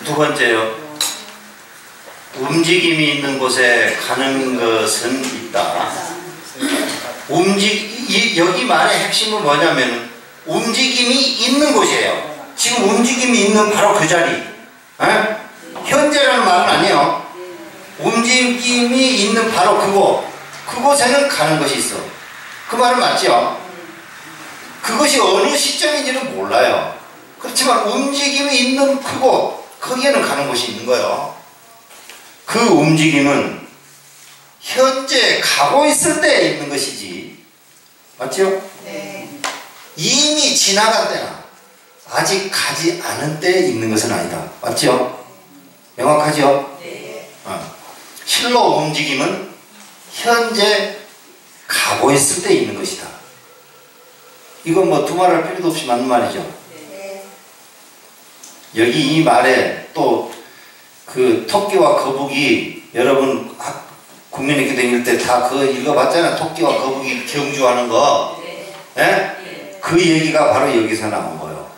두 번째요. 움직임이 있는 곳에 가는 것은 있다. 여기 말의 핵심은 뭐냐면 움직임이 있는 곳이에요. 지금 움직임이 있는 바로 그 자리. 에? 현재라는 말은 아니에요. 움직임이 있는 바로 그곳. 그곳에는 가는 것이 있어. 그 말은 맞죠? 그것이 어느 시점인지는 몰라요. 그렇지만 움직임이 있는 그곳, 거기에는 가는 곳이 있는 거예요. 그 움직임은 현재 가고 있을 때 있는 것이지. 맞죠? 네. 이미 지나간 때나 아직 가지 않은 때 있는 것은 아니다. 맞죠? 명확하죠? 네. 실로 움직임은 현재 가고 있을 때 있는 것이다. 이건 뭐 두말할 필요도 없이 맞는 말이죠. 네. 여기 이 말에 또 그 토끼와 거북이, 여러분 국민학교 다닐 때 다 그거 읽어봤잖아요. 토끼와 거북이 경주하는 거. 네. 예? 그 얘기가 바로 여기서 나온 거예요.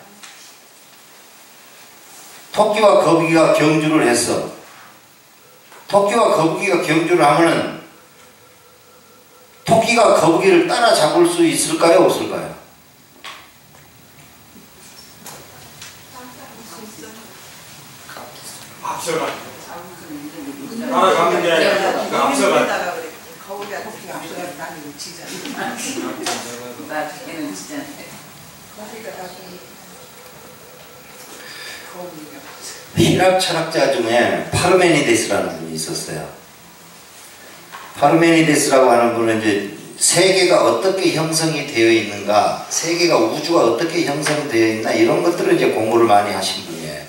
토끼와 거북이가 경주를 했어. 토끼와 거북이가 경주를 하면은 토끼가 거북이를 따라잡을 수 있을까요? 없을까요? 앞서가. 따라가는 게 아니라 앞서가. 거기가 토끼가 앞서가 나는 지잖아. 나중에는 지잖아. 거기가 나중에 거기가. 히랍 철학자 중에 파르메니데스라는 분이 있었어요. 파르메니데스라고 하는 분은 이제 세계가 어떻게 형성이 되어 있는가, 세계가 우주가 어떻게 형성되어 있나 이런 것들을 이제 공부를 많이 하신 분이에요.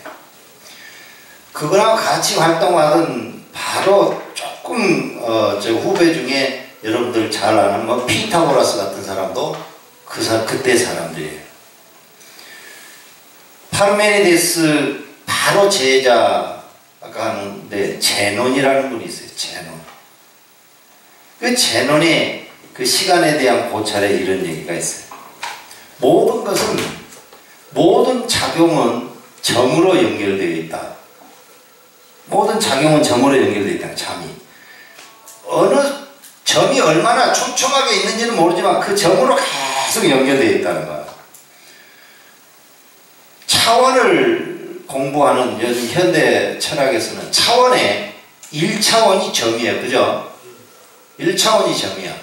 그거랑 같이 활동하던 바로 조금 저 후배 중에 여러분들 잘 아는 뭐 피타고라스 같은 사람도 그때 사람들이에요. 파르메니데스 바로 제자가 하는데 제논이라는 분이 있어요. 제논. 그 제논이 그 시간에 대한 고찰에 이런 얘기가 있어요. 모든 작용은 점으로 연결되어 있다. 모든 작용은 점으로 연결되어 있다. 점이. 어느 점이 얼마나 촘촘하게 있는지는 모르지만 그 점으로 계속 연결되어 있다는 거야. 차원을 공부하는 요즘 현대 철학에서는 차원의 1차원이 점이에요. 그죠? 1차원이 점이야.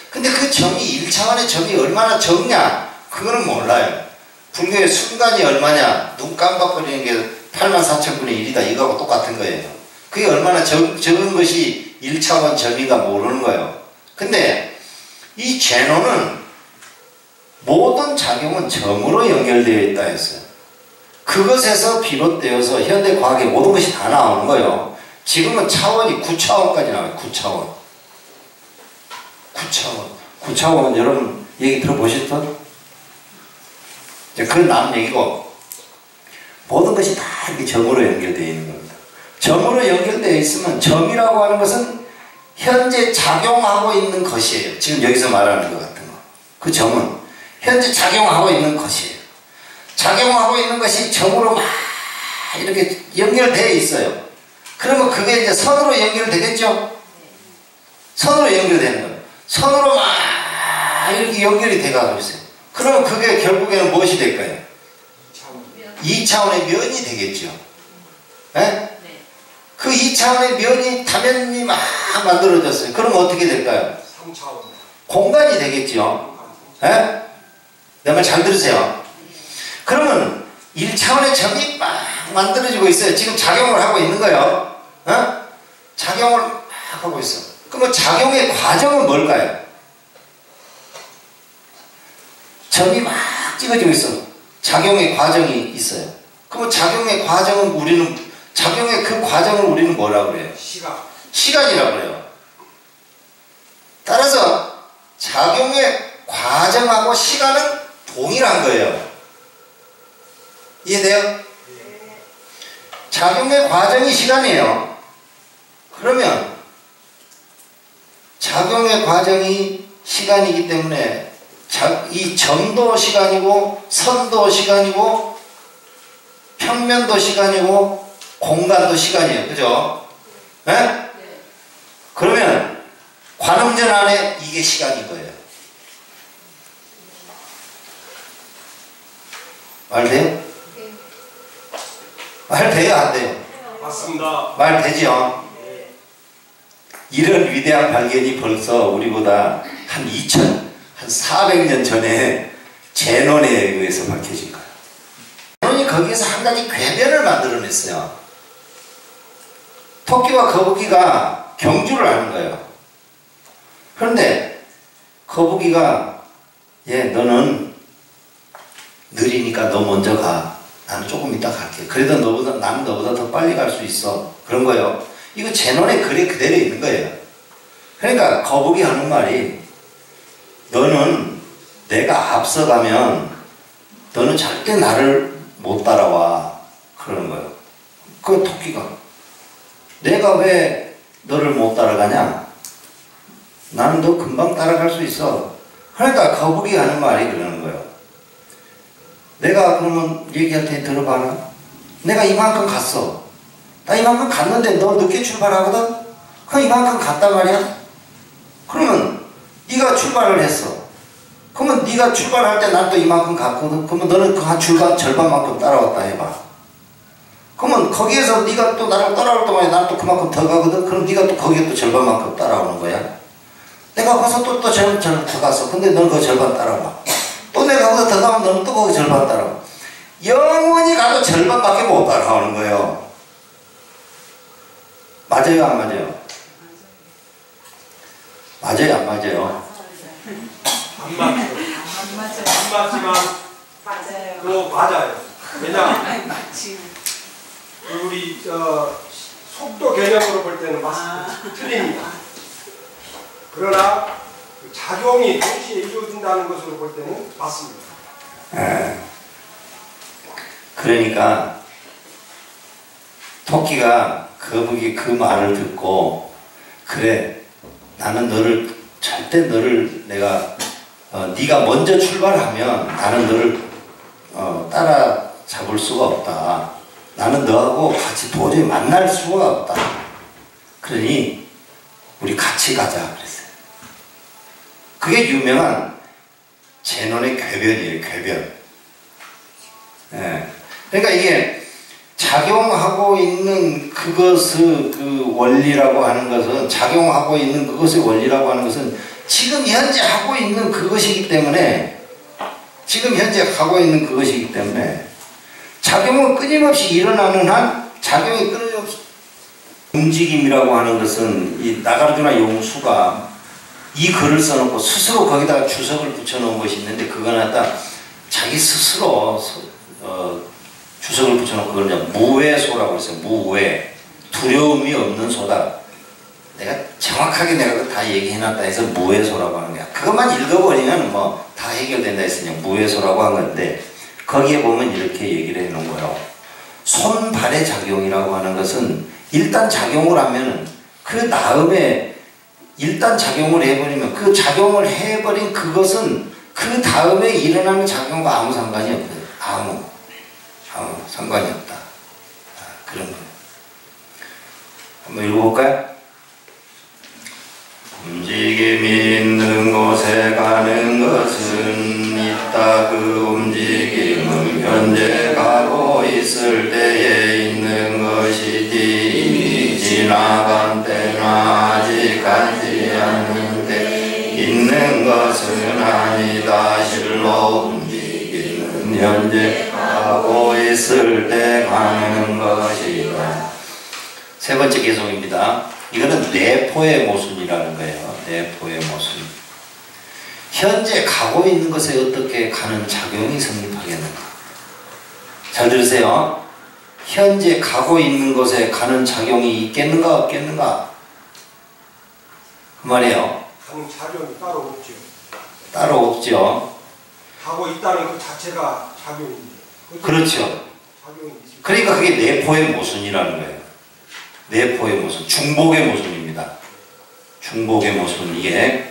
근데 그 점이 1차원의 점이 얼마나 적냐? 그거는 몰라요. 불교의 순간이 얼마냐? 눈 깜빡거리는 게 84,000분의 1이다. 이거하고 똑같은 거예요. 그게 얼마나 적은 것이 1차원 점인가 모르는 거예요. 근데 이 제논은 모든 작용은 점으로 연결되어 있다 했어요. 그것에서 비롯되어서 현대 과학의 모든 것이 다 나오는 거예요. 지금은 차원이 9차원까지 나와요. 9차원. 9차원 여러분 얘기 들어보셨죠? 그건 남 얘기고 모든 것이 다 이렇게 점으로 연결되어 있는 겁니다. 점으로 연결되어 있으면 점이라고 하는 것은 현재 작용하고 있는 것이에요. 지금 여기서 말하는 것 같은 거. 그 점은 현재 작용하고 있는 것이에요. 작용하고 있는 것이 점으로 막 이렇게 연결되어 있어요. 그러면 그게 이제 선으로 연결되겠죠? 선으로 연결되는 거예요. 선으로 막 이렇게 연결이 돼가고 있어요. 그러면 그게 결국에는 무엇이 될까요? 2차원의 면이 되겠죠. 네? 그 2차원의 면이 다면이 막 만들어졌어요. 그러면 어떻게 될까요? 3차원. 공간이 되겠죠. 네? 내 말 잘 들으세요. 그러면 1차원의 점이 막 만들어지고 있어요. 지금 작용을 하고 있는 거예요. 어? 작용을 막 하고 있어. 그러면 작용의 과정은 뭘까요? 점이 막 찍어지고 있어. 작용의 과정이 있어요. 그러면 작용의 그 과정을 우리는 뭐라고 그래요? 시간이라고 그래요. 따라서 작용의 과정하고 시간은 동일한 거예요. 이해돼요? 작용의 과정이 시간이에요. 그러면 작용의 과정이 시간이기 때문에 이 점도 시간이고 선도 시간이고 평면도 시간이고 공간도 시간이에요. 그죠? 네? 그러면 관음전 안에 이게 시간인 거예요. 말 돼요? 말 돼요? 안 돼요? 맞습니다. 말 되죠? 이런 위대한 발견이 벌써 우리보다 한 400년 전에 제논에 의해서 밝혀진 거예요. 제논이 거기에서 한 가지 궤변을 만들어냈어요. 토끼와 거북이가 경주를 하는 거예요. 그런데 거북이가 너는 느리니까 너 먼저 가. 나는 조금 이따 갈게. 그래도 나는 너보다 더 빨리 갈 수 있어. 그런 거예요. 이거 제논의 글에 그대로 있는 거예요. 그러니까 거북이 하는 말이 너는 내가 앞서가면 너는 절대 나를 못 따라와. 그러는 거예요. 그 토끼가 내가 왜 너를 못 따라가냐? 나는 너 금방 따라갈 수 있어. 그러니까 거북이 하는 말이 그러는 거예요. 내가 그러면 얘기할 테니 들어봐라. 내가 이만큼 갔어. 나 이만큼 갔는데 너 늦게 출발하거든? 그럼 이만큼 갔단 말이야? 그러면 네가 출발을 했어. 그러면 네가 출발할 때 난 또 이만큼 갔거든? 그러면 너는 그 한 절반만큼 따라왔다 해봐. 그러면 거기에서 네가 또 나를 따라올 동안에 난 또 그만큼 더 가거든? 그럼 네가 또 거기에 또 절반만큼 따라오는 거야. 내가 가서 또 절반 더 갔어. 근데 넌 그 절반 따라와. 또 내가 거기서 더 가면 너는 또 거기 절반 따라와. 영원히 가도 절반밖에 못 따라오는 거예요. 맞아요, 안 맞아요? 맞아요, 안 맞아요? 안 맞죠. 안 맞아요. 안 맞지만 맞아요. 그거 맞아요. 왜냐? 맞지. 우리 속도 개념으로 볼 때는 맞습니다. 틀립니다. 그러나 그 작용이 동시에 이루어진다는 것으로 볼 때는 맞습니다. 그러니까 토끼가 거북이 그 말을 듣고 그래 나는 절대 너를 내가 네가 먼저 출발하면 나는 너를 따라잡을 수가 없다. 나는 너하고 같이 도저히 만날 수가 없다. 그러니 우리 같이 가자 그랬어요. 그게 유명한 제논의 궤변이에요. 궤변. 그러니까 이게 작용하고 있는 그것의 그 원리라고 하는 것은 작용하고 있는 그것의 원리라고 하는 것은 지금 현재 하고 있는 그것이기 때문에 작용은 끊임없이 일어나는 한 작용이 끊임없이 움직임이라고 하는 것은 이 나가르주나 용수가 이 글을 써놓고 스스로 거기다가 주석을 붙여놓은 것이 있는데 그거는 다 자기 스스로 주석을 붙여놓고 그걸 무외소라고 했어요. 무외. 두려움이 없는 소다. 내가 정확하게 내가 다 얘기해놨다 해서 무외소라고 하는 거야. 그것만 읽어버리면 뭐 다 해결된다 해서 그냥 무외소라고 한 건데 거기에 보면 이렇게 얘기를 해놓은 거예요. 손발의 작용이라고 하는 것은 일단 작용을 하면 그 다음에 일단 작용을 해버리면 그 작용을 해버린 그것은 그 다음에 일어나는 작용과 아무 상관이 없거든. 아무 상관이 없다. 그런 거예요. 한번 읽어볼까요? 움직임이 있는 곳에 가는 것은 있다. 그 움직임은 현재 가고 있을 때에 있는 것이지 이미 지나간 때나 아직 가지 않는 때 있는 것은 아니다. 실로 움직임은 현재 가고 있을 때 가는 것이다. 세 번째 개성입니다. 이거는 내포의 모순이라는 거예요. 내포의 모순. 현재 가고 있는 것에 어떻게 가는 작용이 성립하겠는가? 잘 들으세요. 현재 가고 있는 것에 가는 작용이 있겠는가 없겠는가? 그 말이에요. 가는 작용이 따로 없죠. 따로 없죠. 가고 있다는 그 자체가 작용인데. 그렇죠. 작용이 있죠. 그러니까 그게 내포의 모순이라는 거예요. 내포의 모순, 중복의 모순입니다. 중복의 모순. 이게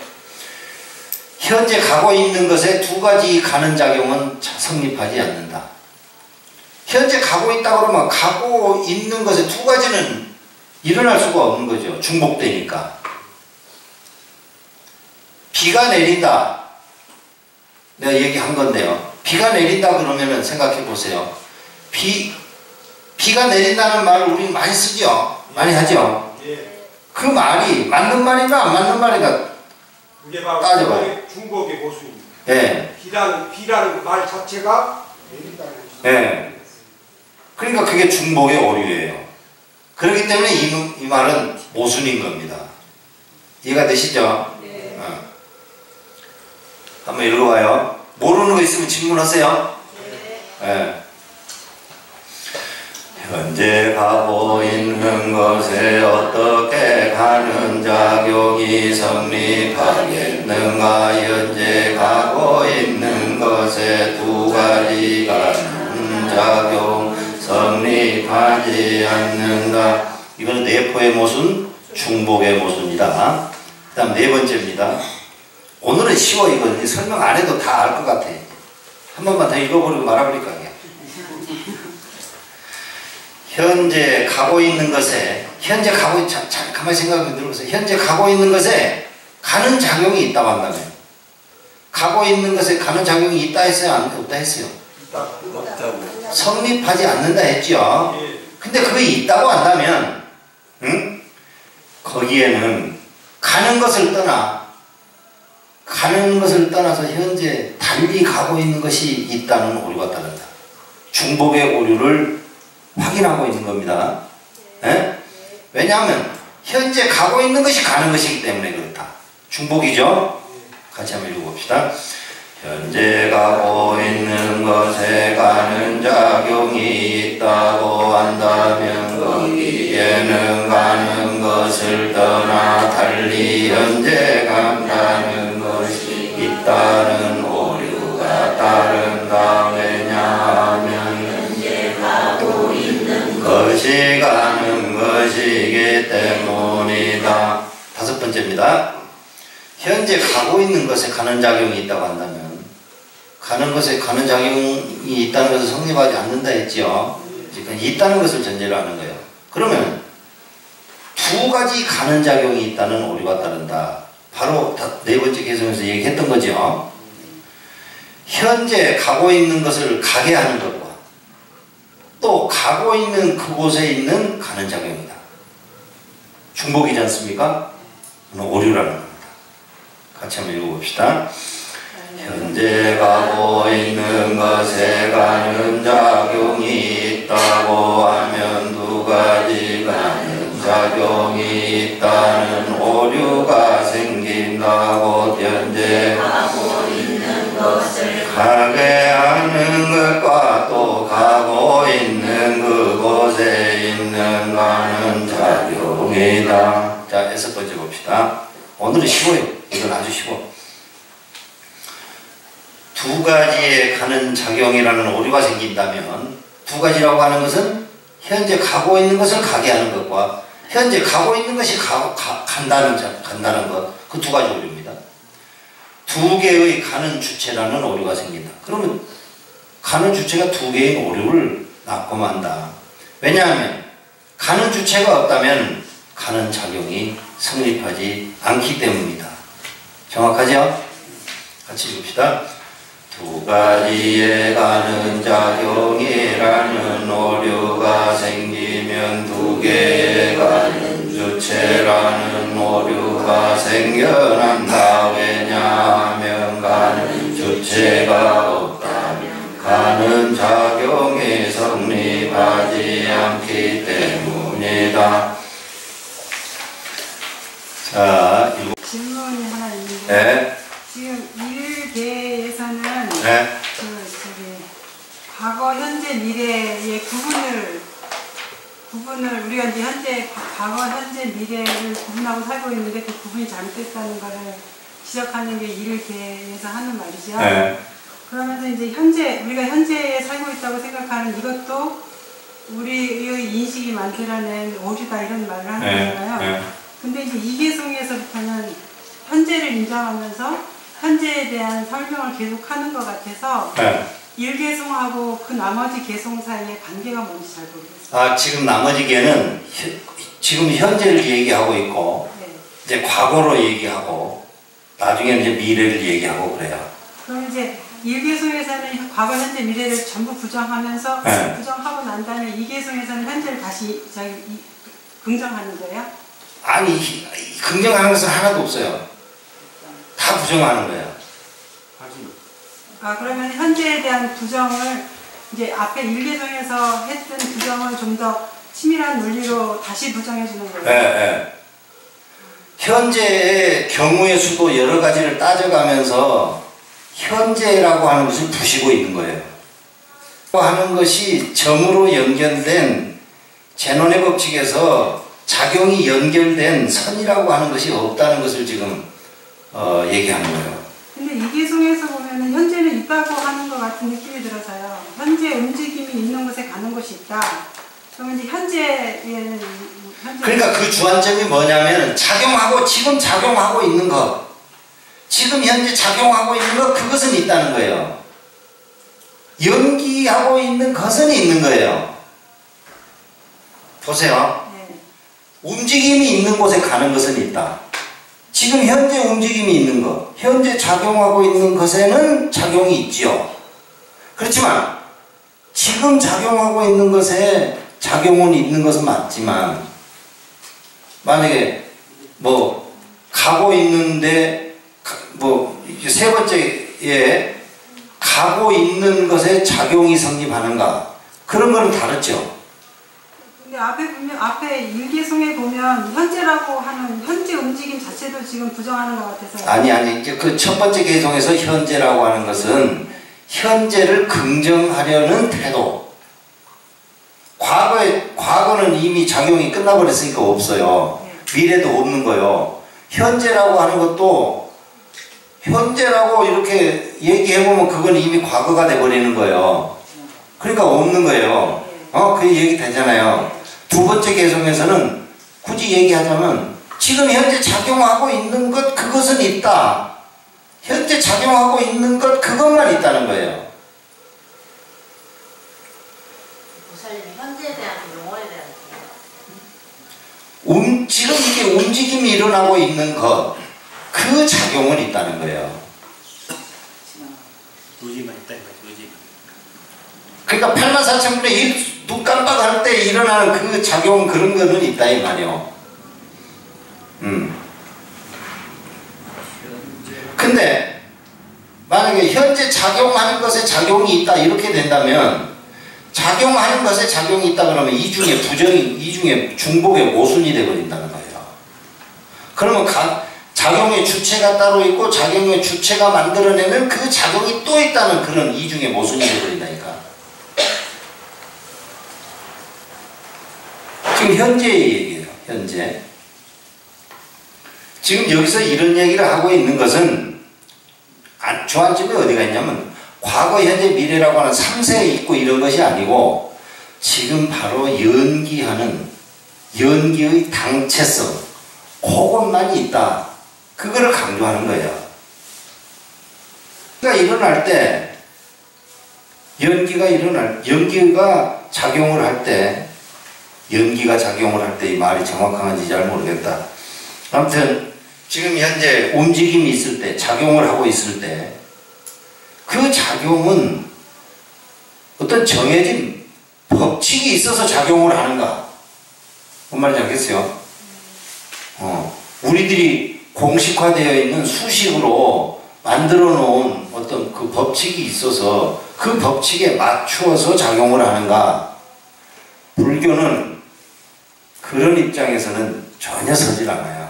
현재 가고 있는 것에 두 가지 가는 작용은 성립하지 않는다. 현재 가고 있다 그러면 가고 있는 것의 두 가지는 일어날 수가 없는 거죠. 중복되니까. 비가 내린다. 내가 얘기한 건데요. 비가 내린다 그러면은 생각해 보세요. 비가 내린다는 말을 우리 많이 쓰죠. 많이 하죠. 그 말이 맞는 말인가 안 맞는 말인가 그게 바로 따져봐요. 중복의 모순입니다. 예. 비라는 말 자체가 내린다는 것이죠. 예. 그러니까 그게 중복의 오류예요. 그렇기 때문에 이 말은 모순인 겁니다. 이해가 되시죠? 네. 한번 읽어봐요. 모르는 거 있으면 질문하세요. 네. 현재 가고 있는 것에 어떻게 가는 작용이 성립하겠는가? 현재 가고 있는 것에 두 가지 가는 작용 성립하지 않는다. 이거는 내포의 모순, 중복의 모순이다. 그 다음 네 번째입니다. 오늘은 쉬워. 이거 설명 안 해도 다 알 것 같아. 한 번만 더 읽어버리고 말아버릴까. 현재 가고 있는 것에 잘 가만히 생각해 들어보세요. 현재 가고 있는 것에 가는 작용이 있다고 한다면 가고 있는 것에 가는 작용이 있다 했어요? 없다 했어요? 없다고. 성립하지 않는다 했죠. 근데 그게 있다고 한다면 거기에는 가는 것을 떠나서 현재 달리 가고 있는 것이 있다는 오류가 따른다. 중복의 오류를 확인하고 있는 겁니다. 네? 왜냐하면 현재 가고 있는 것이 가는 것이기 때문에 그렇다. 중복이죠? 같이 한번 읽어봅시다. 현재 가고 있는 것에 가는 작용이 있다고 한다면 거기에는 가는 것을 떠나 달리 현재 간다는 것이 있다는 오류가 따른다. 왜냐하면 현재 가고 있는 것이 가는 것이기 때문이다. 다섯 번째입니다. 현재 가고 있는 것에 가는 작용이 있다고 한다면 가는 것에 가는 작용이 있다는 것을 성립하지 않는다 했죠. 그러니까 있다는 것을 전제로 하는 거예요. 그러면 두 가지 가는 작용이 있다는 오류가 따른다. 바로 네 번째 개성에서 얘기했던 거죠. 현재 가고 있는 것을 가게 하는 것과 또 가고 있는 그곳에 있는 가는 작용이다. 중복이지 않습니까? 오류라는 겁니다. 같이 한번 읽어봅시다. 현재 가고 있는 것에 가는 작용이 있다고 하면 두 가지 가는 작용이 있다는 오류가 생긴다고. 현재 가고 있는 것을 가게 하는 것과 또 가고 있는 그곳에 있는 가는 작용이다. 자, 여섯 번째 봅시다. 오늘은 쉬워요. 이건 아주 쉬워. 두 가지에 가는 작용이라는 오류가 생긴다면 두 가지라고 하는 것은 현재 가고 있는 것을 가게 하는 것과 현재 가고 있는 것이 간다는 것, 그 두 가지 오류입니다. 두 개의 가는 주체라는 오류가 생긴다. 그러면 가는 주체가 두 개의 오류를 낳고 만다. 왜냐하면 가는 주체가 없다면 가는 작용이 성립하지 않기 때문이다. 정확하죠? 같이 읽읍시다. 두 가지에 가는 작용이라는 오류가 생기면 두 개에 가는 주체라는 오류가 생겨난다. 왜냐하면 가는 주체가 없다면 가는 작용이 성립하지 않기 때문이다. 자, 질문이 하나 있는데 네. 지금 일계에서는 네. 과거, 현재, 미래의 구분을 우리가 이제 현재, 과거, 현재, 미래를 구분하고 살고 있는데 그 구분이 잘못됐다는 것을 지적하는 게 일계에서 하는 말이죠. 네. 그러면서 이제 우리가 현재에 살고 있다고 생각하는 이것도 우리의 인식이 만들어낸 오류다 이런 말을 하는 거잖아요. 네. 근데 이제 이계송에서부터는 현재를 인정하면서 현재에 대한 설명을 계속 하는 것 같아서 네. 일개송하고 그 나머지 개송 사이의 관계가 뭔지 잘 모르겠어요. 아, 지금 나머지 개는 지금 현재를 얘기하고 있고 네. 이제 과거로 얘기하고 나중에 이제 미래를 얘기하고 그래요. 그럼 이제 일개송에서는 과거, 현재, 미래를 전부 부정하면서 네. 부정하고 난 다음에 이개송에서는 현재를 다시 긍정하는 거예요? 아니, 긍정하는 것은 하나도 없어요. 다 부정하는 거예요. 아, 그러면 현재에 대한 부정을 이제 앞에 일개송에서 했던 부정을 좀 더 치밀한 논리로 다시 부정해 주는 거예요? 네, 네. 현재의 경우의 수도 여러 가지를 따져가면서 현재라고 하는 것을 부시고 있는 거예요. 하는 것이 점으로 연결된 제논의 법칙에서 작용이 연결된 선이라고 하는 것이 없다는 것을 지금 얘기하는 거예요. 근데 이개송에서 보면은 현재는 있다고 하는 것 같은 느낌이 들어서요. 현재 움직임이 있는 곳에 가는 곳이 있다. 그러면 이제 현재 그러니까 그 주안점이 뭐냐면 지금 작용하고 있는 것, 지금 현재 작용하고 있는 것, 그것은 있다는 거예요. 연기하고 있는 것은 있는 거예요. 보세요. 네. 움직임이 있는 곳에 가는 것은 있다. 지금 현재 움직임이 있는 것, 현재 작용하고 있는 것에는 작용이 있지요. 그렇지만 지금 작용하고 있는 것에 작용은 있는 것은 맞지만 만약에 뭐 가고 있는데 뭐 세 번째에 가고 있는 것에 작용이 성립하는가, 그런 거는 다르죠. 근데 앞에 보면 앞에 일개송에 보면 현재라고 하는 현재 움직임 자체도 지금 부정하는 것 같아서. 아니 이제 그 첫 번째 개송에서 현재라고 하는 것은 현재를 긍정하려는 태도. 과거는 이미 작용이 끝나버렸으니까 없어요. 미래도 없는 거요. 현재라고 하는 것도 현재라고 이렇게 얘기해보면 그건 이미 과거가 돼버리는 거예요. 그러니까 없는 거예요. 그 얘기 되잖아요. 두 번째 개송에서는 굳이 얘기하자면 지금 현재 작용하고 있는 것, 그것은 있다. 현재 작용하고 있는 것, 그것만 있다는 거예요. 목사님, 현재에 대한 용어에 대한 지금 이게 움직임이 일어나고 있는 것, 그 작용은 있다는 거예요. 의지만 있다 이거죠. 의지만. 그러니까 84,000분의 눈 깜빡할 때 일어나는 그 작용, 그런 거는 있다 이 말이에요. 근데 만약에 현재 작용하는 것에 작용이 있다 이렇게 된다면, 작용하는 것에 작용이 있다 그러면 이 중에 중복의 모순이 되어버린다는 거예요. 그러면 작용의 주체가 따로 있고 작용의 주체가 만들어내는 그 작용이 또 있다는 그런 이중의 모순이 되어버린다니까. 지금 현재의 얘기예요. 현재. 지금 여기서 이런 얘기를 하고 있는 것은 주안점이 어디가 있냐면 과거, 현재, 미래라고 하는 3세에 있고 이런 것이 아니고 지금 바로 연기의 당체성, 그것만 있다. 그거를 강조하는 거예요. 그러니까 일어날 때 연기가 작용을 할 때 이 말이 정확한지 잘 모르겠다. 아무튼 지금 현재 움직임이 있을 때, 작용을 하고 있을 때 그 작용은 어떤 정해진 법칙이 있어서 작용을 하는가? 뭔 말인지 알겠어요? 우리들이 공식화되어 있는 수식으로 만들어 놓은 어떤 그 법칙이 있어서 그 법칙에 맞추어서 작용을 하는가? 불교는 그런 입장에서는 전혀 서질 않아요.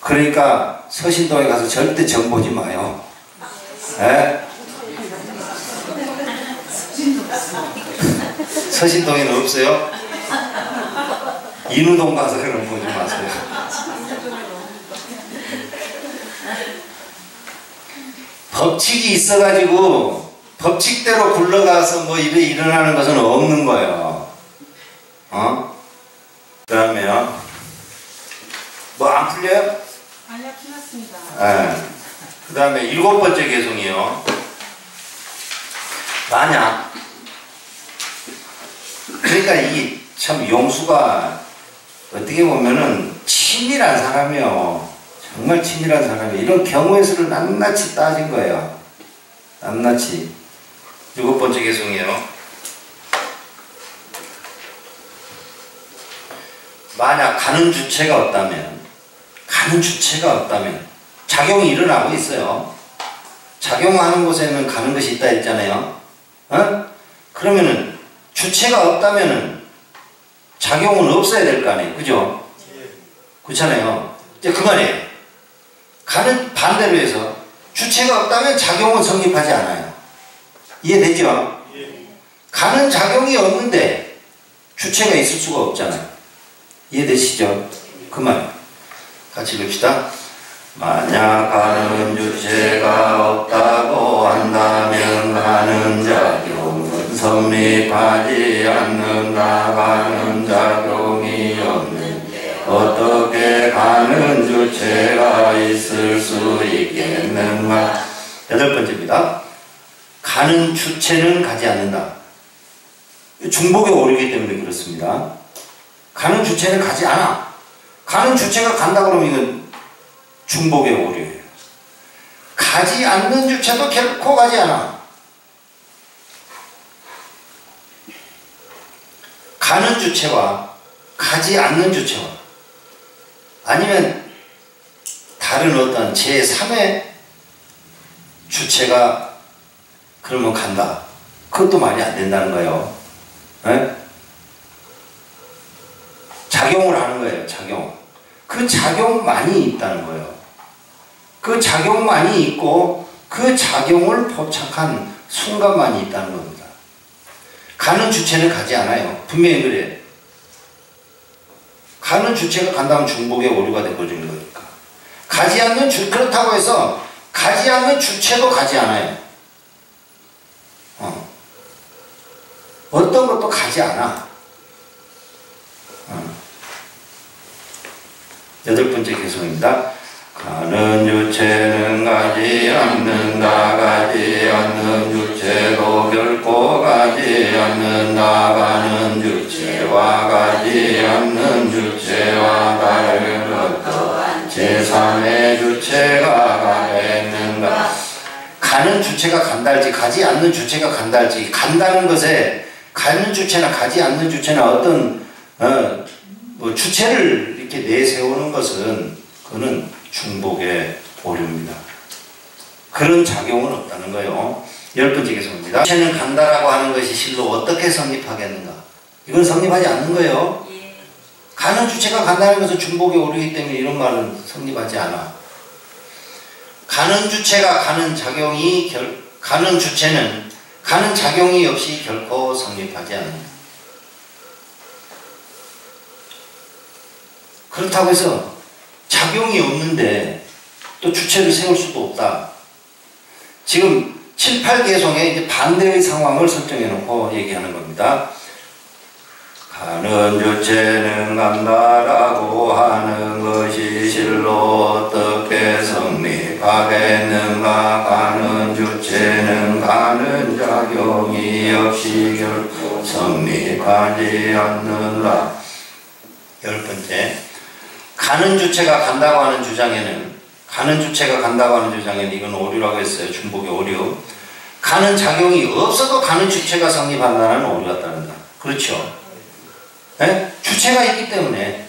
그러니까 서신동에 가서 절대 점 보지 마요. 에? 서신동에는 없어요? 인우동 가서 그럼 보지 마세요. 법칙이 있어가지고 법칙대로 굴러가서 뭐 일어나는 것은 없는 거예요. 그 다음에요. 뭐 안 풀려요? 아니요, 풀렸습니다. 그 다음에 7번째 개송이요. 만약 그러니까 이게 참 용수가 어떻게 보면은 치밀한 사람이요. 정말 치밀한 사람이에요. 이런 경우의 수를 낱낱이 따진 거예요. 낱낱이. 7번째 개송이에요. 만약 가는 주체가 없다면, 작용이 일어나고 있어요. 작용하는 곳에는 가는 것이 있다 했잖아요. 그러면은 주체가 없다면은 작용은 없어야 될 거 아니에요. 그죠? 그렇잖아요. 이제 그 말이에요. 가는 반대로 해서 주체가 없다면 작용은 성립하지 않아요. 이해되죠? 가는 작용이 없는데 주체가 있을 수가 없잖아요. 이해되시죠? 그 말 같이 봅시다. 만약 가는 주체가 없다고 한다면 가는 작용은 성립하지 않는다. 가는 작용이 없는데 어떻게 가는 주체가 있을 수 있겠는가? 8번째입니다. 가는 주체는 가지 않는다. 중복의 오류이기 때문에 그렇습니다. 가는 주체는 가지 않아. 가는 주체가 간다 그러면 이건 중복의 오류예요. 가지 않는 주체도 결코 가지 않아. 가는 주체와 가지 않는 주체와 아니면 다른 어떤 제3의 주체가 그러면 간다. 그것도 말이 안 된다는 거예요. 네? 작용을 하는 거예요. 작용. 그 작용만이 있다는 거예요. 그 작용만이 있고 그 작용을 포착한 순간만이 있다는 겁니다. 가는 주체는 가지 않아요. 분명히 그래요. 가는 주체가 간다면 중복의 오류가 되어지는 거니까. 가지 않는 그렇다고 해서 가지 않는 주체도 가지 않아요. 어떤 것도 가지 않아. 8번째 개송입니다. 가는 주체는 가지 않는다. 가지 않는 주체도 결코 가지 않는다. 가는 주체와 가지 않는 주체와 다른 어떠한 제3의 주체가 가겠는가. 가는 주체가 간다 할지 가지 않는 주체가 간다 할지 간다는 것에 가는 주체나 가지 않는 주체나 어떤 뭐 주체를 이렇게 내세우는 것은 그거는 중복의 오류입니다. 그런 작용은 없다는 거예요. 10번째 개송입니다. 주체는 간다라고 하는 것이 실로 어떻게 성립하겠는가? 이건 성립하지 않는 거예요. 가는 주체가 간다는 것은 중복의 오류이기 때문에 이런 말은 성립하지 않아. 가는 주체가 가는 작용이 가는 주체는 가는 작용이 없이 결코 성립하지 않는다. 그렇다고 해서 작용이 없는데 또 주체를 세울 수도 없다. 지금 7, 8개송에 이제 반대의 상황을 설정해 놓고 얘기하는 겁니다. 가는 주체는 간다라고 하는 것이 실로 어떻게 성립하겠는가. 가는 주체는 가는 작용이 없이 결코 성립하지 않는다. 10번째, 가는 주체가 간다고 하는 주장에는 이건 오류라고 했어요. 중복의 오류. 가는 작용이 없어도 가는 주체가 성립한다는 오류가 따른다. 그렇죠? 에? 주체가 있기 때문에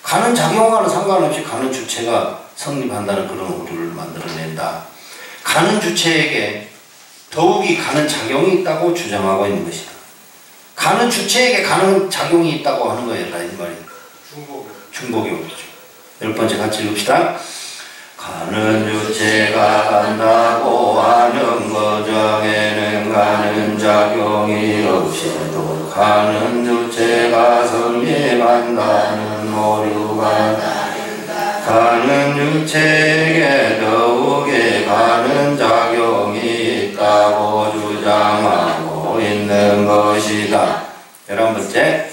가는 작용과는 상관없이 가는 주체가 성립한다는 그런 오류를 만들어낸다. 가는 주체에게 더욱이 가는 작용이 있다고 주장하고 있는 것이다. 가는 주체에게 가는 작용이 있다고 하는 거예요. 이 말이 중복이 오류죠. 10번째 같이 읽읍시다. 가는 주체가 간다고 하는 과정에는 가는 작용이 없이도 가는 주체가 성립한다는 오류가 가는 주체에게 더욱이 가는 작용이 있다고 주장하고 있는 것이다. 11번째,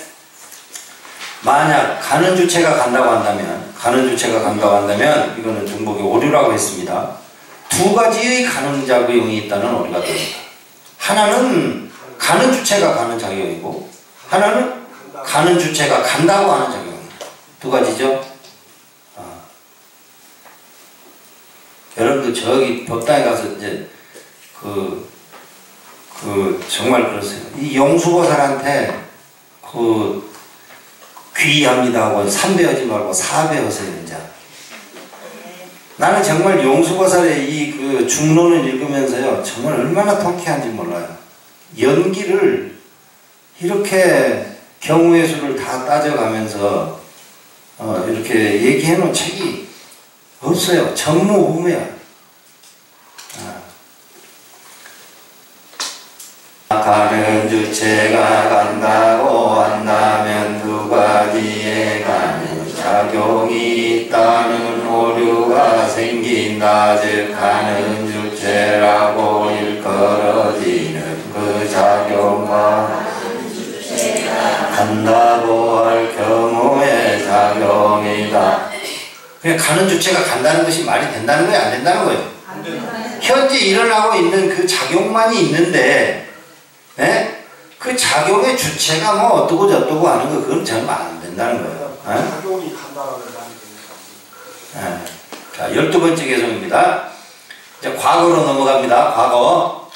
만약 가는 주체가 간다고 한다면 이거는 중복의 오류라고 했습니다. 두 가지의 가는 작용이 있다는 오리가 됩니다. 하나는 가는 주체가 가는 작용이고 하나는 가는 주체가 간다고 하는 작용입니다. 두 가지죠. 여러분들 저기 법당에 가서 이제 정말 그러세요. 이 용수보살한테 귀의합니다 하고 3배 하지 말고 4배 하세요. 이제. 나는 정말 용수보살의 이 중론을 읽으면서요, 정말 얼마나 통쾌한지 몰라요. 연기를 이렇게 경우의 수를 다 따져가면서 이렇게 얘기해 놓은 책이 없어요. 전무후무야. 가는 주체가 간다고 한다면 두 가지의 가는 작용이 있다는 오류가 생긴다. 즉 가는 주체라고 일컬어지는 그 작용과 간다고 할 경우의 작용이다. 그냥 가는 주체가 간다는 것이 말이 된다는 거예요? 안 된다는 거예요? 안 된다. 현재 일어나고 있는 그 작용만이 있는데 그 작용의 주체가 뭐 어떠고 저떠고 하는 거 그건 정말 안 된다는 거예요. 작용이 간다라는 말이 됩니다. 자, 12번째 개성입니다. 이제 과거로 넘어갑니다. 과거.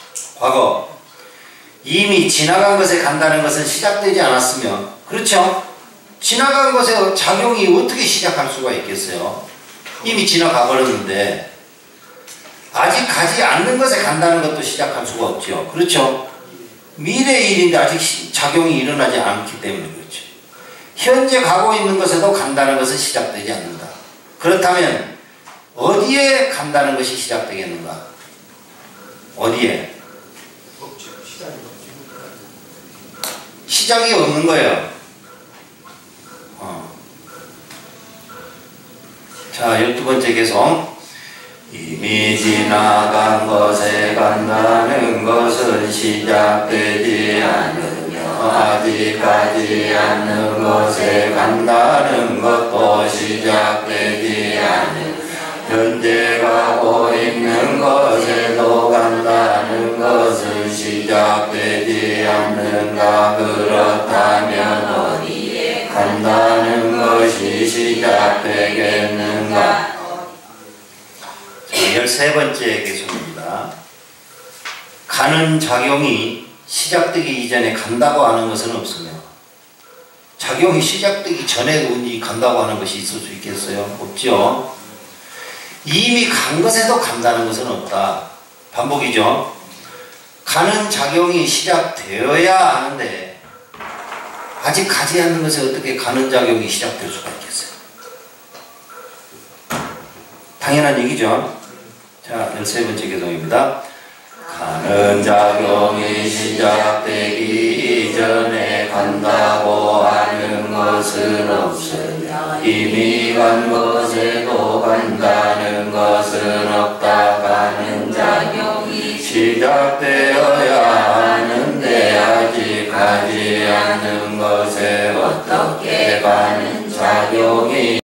이미 지나간 것에 간다는 것은 시작되지 않았으며, 그렇죠? 지나간 것에 작용이 어떻게 시작할 수가 있겠어요? 이미 지나가 버렸는데 아직 가지 않는 것에 간다는 것도 시작할 수가 없죠. 그렇죠? 미래의 일인데 아직 작용이 일어나지 않기 때문에 그렇죠. 현재 가고 있는 것에도 간다는 것은 시작되지 않는다. 그렇다면 어디에 간다는 것이 시작되겠는가? 어디에? 없죠. 시작이 없죠. 시작이 없는 거예요. 자, 12번째 개성. 이미 지나간 것에 간다는 것은 시작되지 않으며 아직 가지 않는 것에 간다는 것도 시작되지 않으며 현재 가고 있는 것에도 간다는 것은 시작되지 않는다. 그렇다면 어디에 간다는 것이 시작되겠는가? 13번째 개성입니다. 가는 작용이 시작되기 이전에 간다고 하는 것은 없으며 작용이 시작되기 전에 운이 간다고 하는 것이 있을 수 있겠어요? 없죠. 이미 간 것에도 간다는 것은 없다. 반복이죠. 가는 작용이 시작되어야 하는데 아직 가지 않는 것에 어떻게 가는 작용이 시작될 수가 있겠어요? 당연한 얘기죠. 자, 13번째 개성입니다. 가는 작용이 시작되기 이전에 간다고 하는 것은 없으며 이미 간 것에도 간다는 것은 없다. 가는 작용이 시작되기